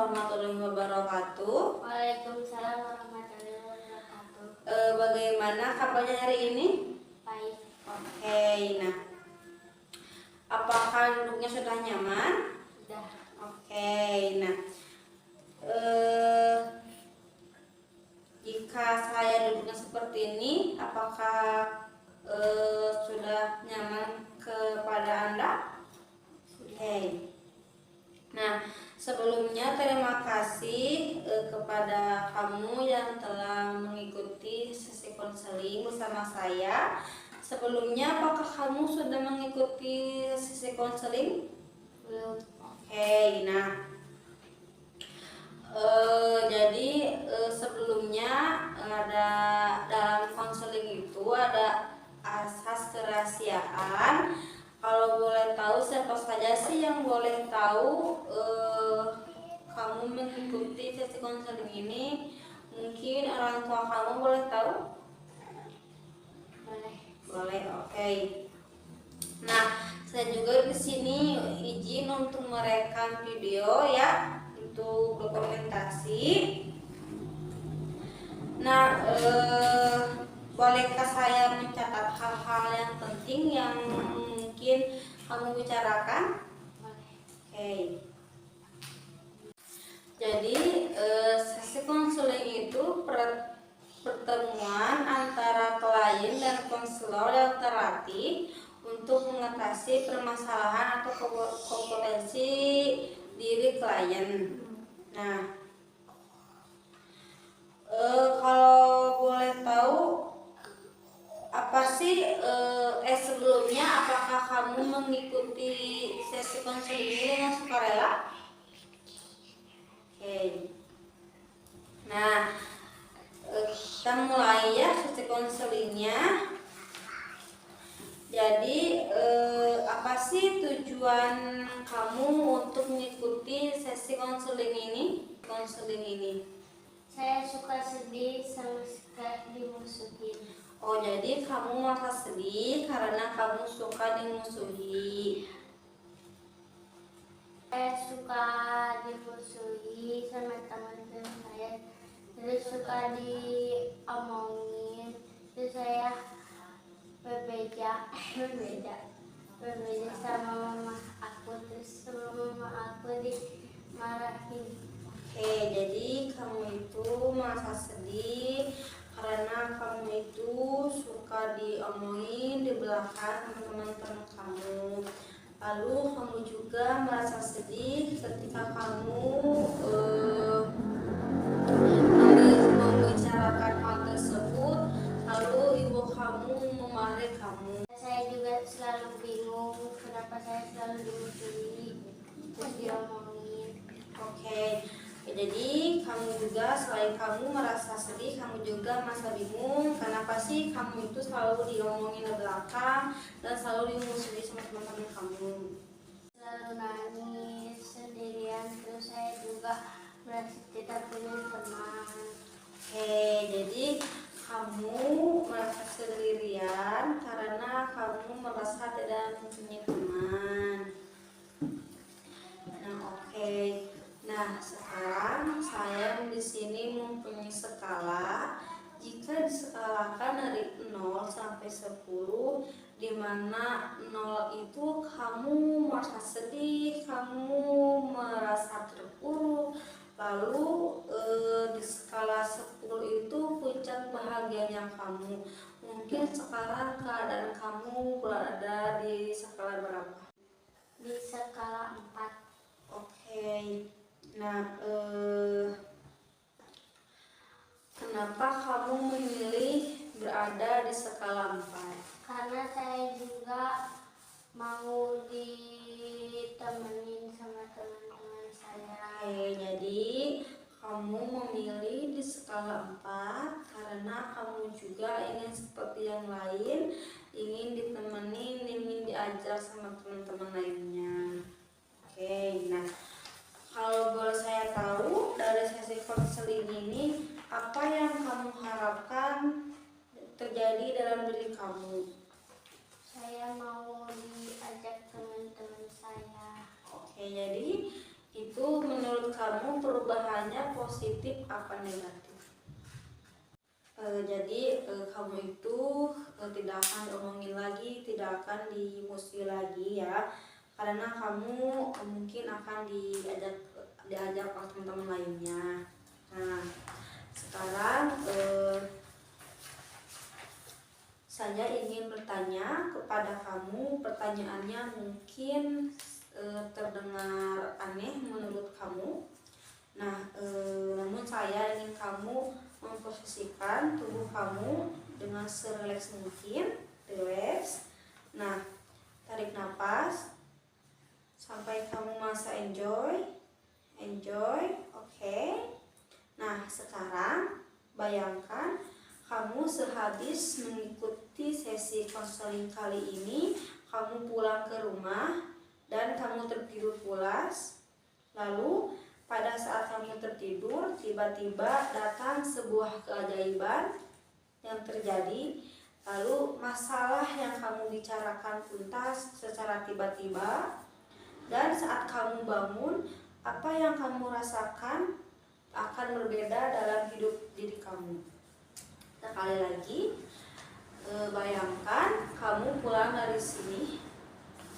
warahmatullahi wabarakatuh. Waalaikumsalam warahmatullahi wabarakatuh. Bagaimana kabarnya hari ini? Baik. Oke, nah, apakah duduknya sudah nyaman? Sudah. Oke, nah, jika saya duduknya seperti ini, apakah sudah nyaman kepada Anda? Oke. Nah, sebelumnya terima kasih kepada kamu yang telah mengikuti sesi konseling bersama saya. Sebelumnya, apakah kamu sudah mengikuti sesi konseling? Belum. Oke, nah, jadi sebelumnya ada dalam konseling itu ada asas kerahasiaan. Kalau boleh tahu siapa saja sih yang boleh tahu kamu mengikuti sesi konseling ini? Mungkin orang tua kamu boleh tahu? Boleh. Boleh, oke. Nah, saya juga di sini izin untuk merekam video ya untuk dokumentasi. Nah, bolehkah saya mencatat hal-hal yang penting yang mungkin kamu bicarakan? Boleh. Oke. Jadi sesi konseling itu pertemuan antara klien dan konselor yang terlatih untuk mengatasi permasalahan atau kompetensi diri klien. Nah, kalau boleh tahu apa sih sebelumnya apakah kamu mengikuti sesi konseling ini dengan sukarela? Oke. Nah, kita mulai ya sesi konselingnya. Jadi apa sih tujuan kamu untuk mengikuti sesi konseling ini? Saya suka sedih sama suka dimusuhin. Oh, jadi kamu merasa sedih karena kamu suka dimusuhi. Saya suka dimusuhi sama teman-teman saya. Terus suka diomongin. Terus saya berbeda sama mama aku. Terus sama mama aku dimarahin. Oke, jadi kamu itu merasa sedih karena kamu itu suka diomongin di belakang teman-teman kamu. Lalu kamu juga merasa sedih ketika kamu membicarakan hal tersebut, lalu ibu kamu memarahi kamu. Saya juga selalu bingung kenapa saya selalu dimusuhi terus diomongin. Oke, jadi kamu juga selain kamu merasa sedih, kamu juga merasa bingung kenapa sih kamu itu selalu diomongin di belakang dan selalu dimusuhi sama teman-teman kamu. Selalu nangis sendirian, terus saya juga merasa tidak punya teman. Oke, jadi kamu merasa sendirian karena kamu merasa tidak mempunyai teman. Nah, oke. Nah, sekarang saya di sini mempunyai skala. Jika diskalakan dari 0 sampai 10, di mana 0 itu kamu merasa sedih, kamu merasa terpuruk. Lalu di skala 10 itu puncak bahagianya kamu. Mungkin sekarang keadaan kamu berada di skala berapa? Di skala 4. Oke. Nah, kenapa kamu memilih berada di skala 4? Karena saya juga mau ditemenin sama teman-teman saya. Oke, jadi kamu memilih di skala 4 karena kamu juga ingin seperti yang lain, ingin ditemenin, ingin diajar sama teman-teman lainnya. Oke, nah, kalau boleh saya tahu dari sesi konseling ini, apa yang kamu harapkan terjadi dalam diri kamu? Saya mau diajak teman-teman saya. Oke, jadi itu menurut kamu perubahannya positif apa negatif? Jadi kamu itu tidak akan diomongin lagi, tidak akan dimusuhi lagi ya, karena kamu mungkin akan diajak oleh teman-teman lainnya. Nah, sekarang saya ingin bertanya kepada kamu. Pertanyaannya mungkin terdengar aneh menurut kamu. Nah, namun saya ingin kamu memposisikan tubuh kamu dengan serileks mungkin, relax. Nah, tarik nafas sampai kamu merasa enjoy, oke. Nah, sekarang bayangkan kamu sehabis mengikuti sesi konseling kali ini, kamu pulang ke rumah dan kamu tertidur pulas. Lalu pada saat kamu tertidur, tiba-tiba datang sebuah keajaiban yang terjadi. Lalu masalah yang kamu bicarakan tuntas secara tiba-tiba. Dan saat kamu bangun, apa yang kamu rasakan akan berbeda dalam hidup diri kamu. Sekali lagi, bayangkan kamu pulang dari sini,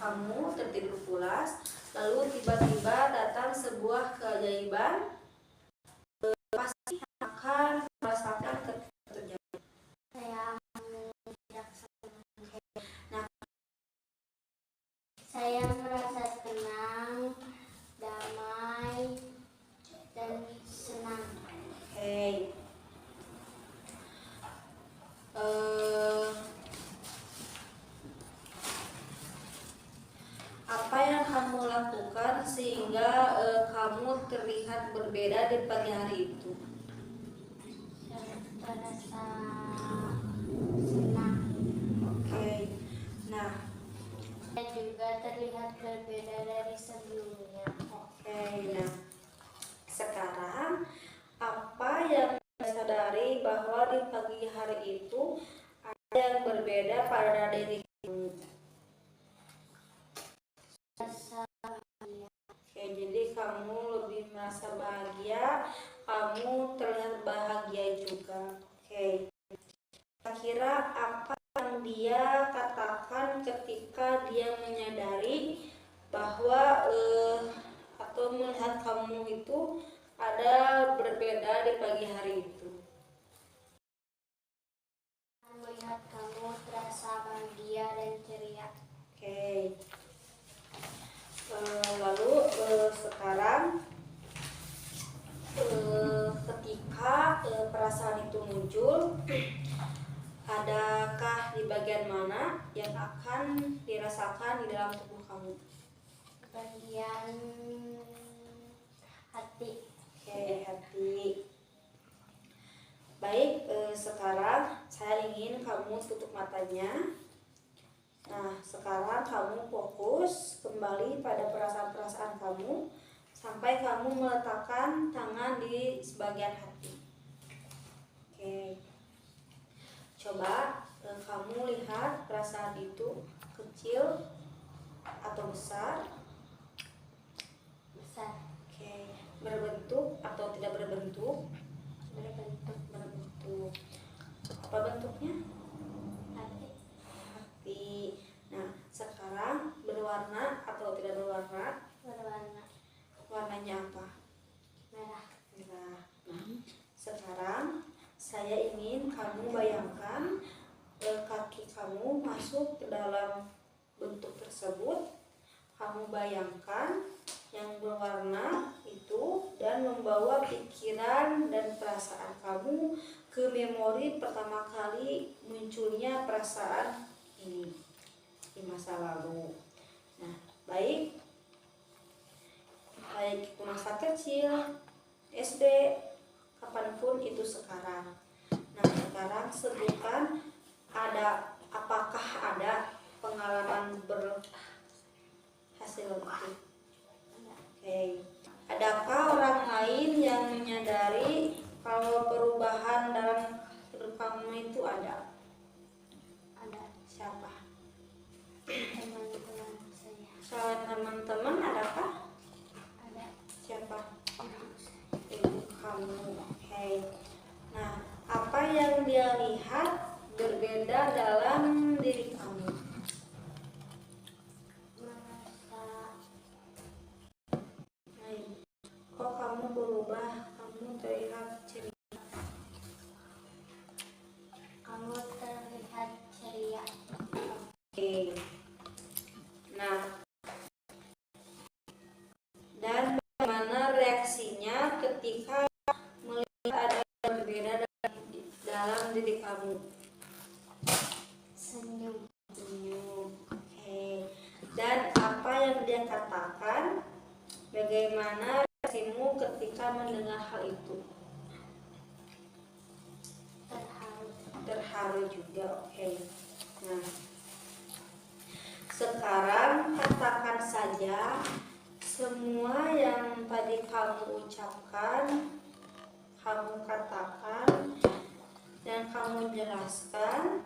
kamu tertidur pulas, lalu tiba-tiba datang sebuah keajaiban, pasti akan merasakan terjadi. Nah, Saya merasa tenang, damai, dan senang. Oke. Apa yang kamu lakukan sehingga kamu terlihat berbeda di pagi hari itu? Saya merasa senang. Oke. Nah, Saya juga terlihat berbeda dari sebelumnya. oke. Nah, sekarang apa yang Anda sadari bahwa di pagi hari itu ada yang berbeda pada diri kamu? Rasa bahagia. Oke, jadi kamu lebih merasa bahagia, kamu terlihat bahagia juga. Oke. Kira-kira apa yang dia katakan ketika dia menyadari bahwa atau melihat kamu itu ada berbeda di pagi hari itu? Melihat kamu terasa bahagia dan ceria. Oke. Lalu sekarang ketika perasaan itu muncul, adakah di bagian mana yang akan dirasakan di dalam tubuh kamu? Bagian hati. Oke, hati. Baik, sekarang saya ingin kamu tutup matanya. Nah, sekarang kamu fokus kembali pada perasaan-perasaan kamu sampai kamu meletakkan tangan di sebagian hati. Oke. Coba kamu lihat perasaan itu kecil atau besar? Besar. Oke. Berbentuk atau tidak berbentuk? Berbentuk. Berbentuk. Apa bentuknya? Hati. Hati. Nah, sekarang berwarna atau tidak berwarna? Berwarna Warnanya apa? merah. Merah. Nah, sekarang saya ingin kamu bayangkan kaki kamu masuk ke dalam bentuk tersebut. Kamu bayangkan yang berwarna itu dan membawa pikiran dan perasaan kamu ke memori pertama kali munculnya perasaan ini di masa lalu. Nah, baik itu masa kecil, SD, kapanpun itu sekarang. Nah, sekarang sebutkan apakah ada pengalaman berhasil itu? Oke. Adakah orang lain yang menyadari kalau perubahan dalam hidup kamu itu ada? Ada Siapa? teman-teman saya. Selain teman-teman, adakah? Ada kamu. Oke. Nah, apa yang dia lihat berbeda dalam diri kamu? Merasa Kok kamu berubah? Kamu terlihat ceria. kamu terlihat ceria. Oke. Nah, dan bagaimana reaksinya ketika melihat ada yang berbeda dalam diri kamu? Senyum. Senyum. Oke. Dan apa yang dia katakan? Bagaimana reaksimu ketika mendengar hal itu? Terharu. Terharu juga. Oke. Nah, sekarang katakan saja semua yang tadi kamu ucapkan, kamu katakan, dan kamu jelaskan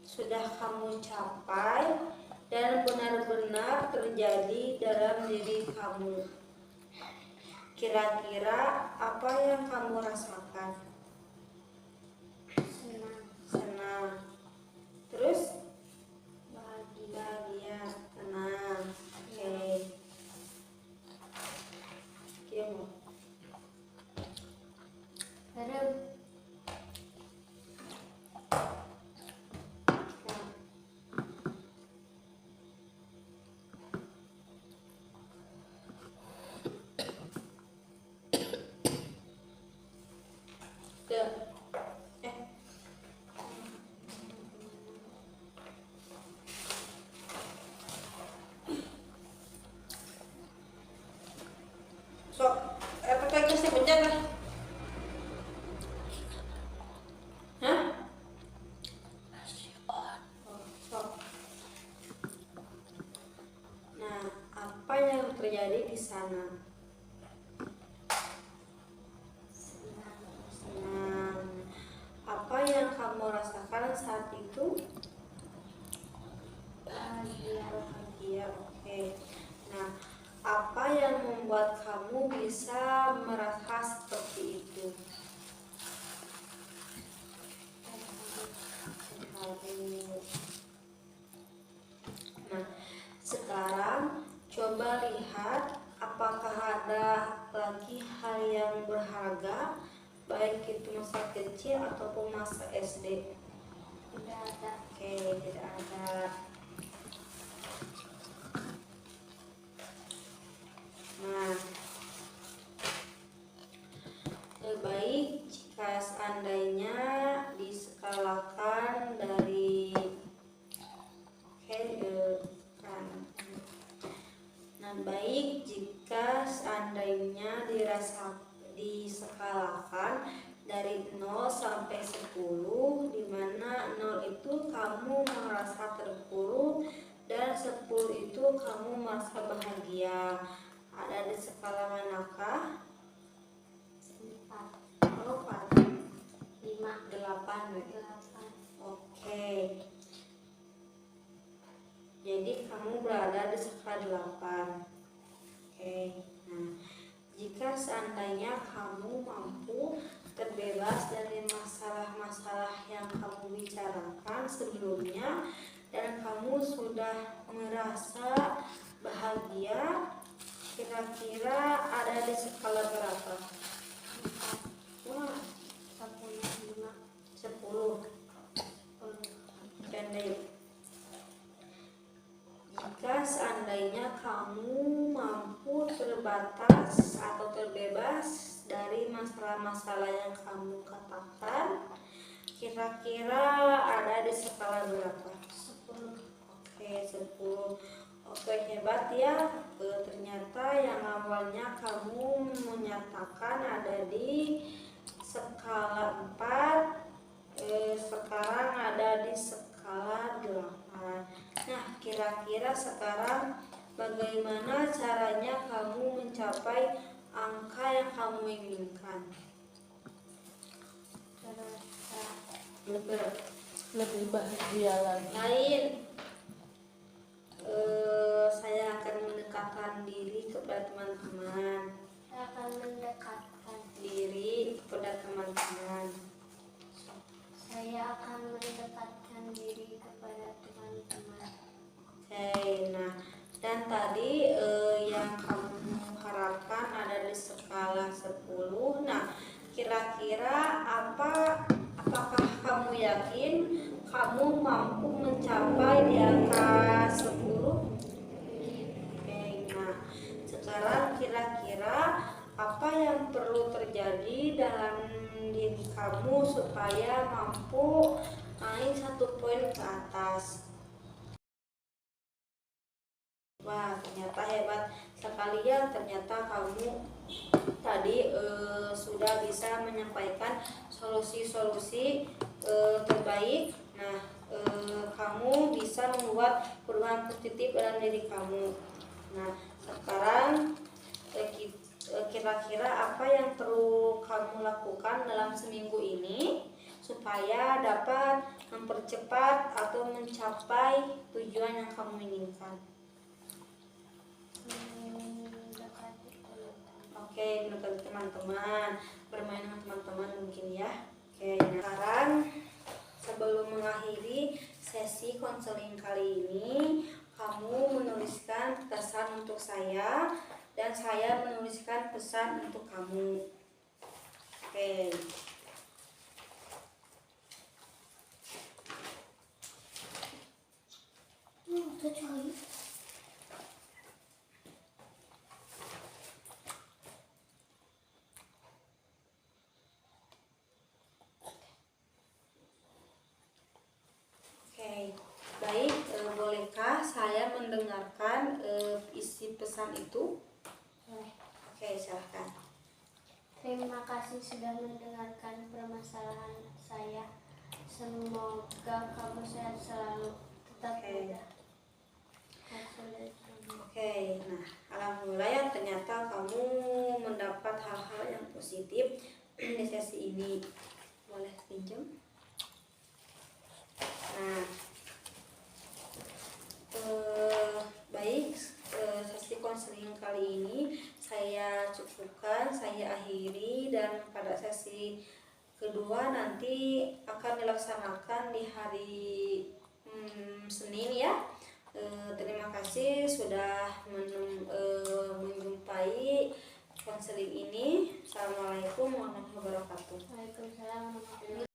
sudah kamu capai dan benar-benar terjadi dalam diri kamu. Kira-kira apa yang kamu rasakan? Senang. Senang. Terus? Bahagia. Bahagia. Tenang. Oke. Gimana? Harum. Sok, pakai kursi pencet lah. Hah? Oh, sok. Nah, apa yang terjadi di sana? Senang. Apa yang kamu rasakan saat itu? Bahagia. Bahagia. Oke. Nah, apa yang membuat kamu bisa merasa seperti itu? Terharu. Nah, sekarang coba lihat apakah ada lagi hal yang berharga, baik itu masa kecil ataupun masa SD. Tidak ada. Oke, tidak ada. Nah, baik jika seandainya diskalakan dari kan. Nah, baik jika seandainya diskalakan dari 0 sampai 10, di mana 0 itu kamu merasa terpuruk dan 10 itu kamu merasa bahagia. Ada di skala manakah? 4. Oh, 4. 5. 8. 8. Oke. Jadi kamu berada di skala 8. Oke. Nah, jika seandainya kamu mampu terbebas dari masalah-masalah yang kamu bicarakan sebelumnya dan kamu sudah merasa bahagia, kira-kira ada di skala berapa? 4. Wah, 10. 10. Pendek. Jika seandainya kamu mampu terbatas atau terbebas dari masalah-masalah yang kamu katakan, kira-kira ada di skala berapa? 10. Oke, 10. Oke, hebat ya. Ternyata yang awalnya kamu menyatakan ada di skala 4, sekarang ada di skala 8. Nah, kira-kira sekarang bagaimana caranya kamu mencapai angka yang kamu inginkan? Lebih bahagia lagi. Lain, saya akan mendekatkan diri kepada teman-teman. Saya akan mendekatkan Diri kira-kira apakah kamu yakin kamu mampu mencapai di angka 10? Oke, nah sekarang kira-kira apa yang perlu terjadi dalam diri kamu supaya mampu naik 1 poin ke atas? Wah, ternyata hebat sekali ya, ternyata kamu tadi sudah bisa menyampaikan solusi-solusi terbaik. Nah, kamu bisa membuat perubahan positif dalam diri kamu. Nah, sekarang kira-kira apa yang perlu kamu lakukan dalam seminggu ini supaya dapat mempercepat atau mencapai tujuan yang kamu inginkan? Dekati teman-teman. Oke, mendekati teman-teman, bermain dengan teman-teman mungkin ya. Oke, nah sekarang sebelum mengakhiri sesi konseling kali ini, kamu menuliskan pesan untuk saya dan saya menuliskan pesan untuk kamu. Oke. Kecuali Oke, baik. Bolehkah saya mendengarkan isi pesan itu? Oke, silahkan. terima kasih sudah mendengarkan permasalahan saya. Semoga kamu sehat selalu, tetap Oke. muda. Oke, nah alhamdulillah ya, ternyata kamu mendapat hal-hal yang positif di sesi ini. Boleh pinjam? Nah, baik, sesi konseling kali ini saya cukupkan, saya akhiri, dan pada sesi kedua nanti akan dilaksanakan di hari Senin ya. Terima kasih sudah menjumpai konseling ini. Assalamualaikum warahmatullahi wabarakatuh. Waalaikumsalam warahmatullahi wabarakatuh.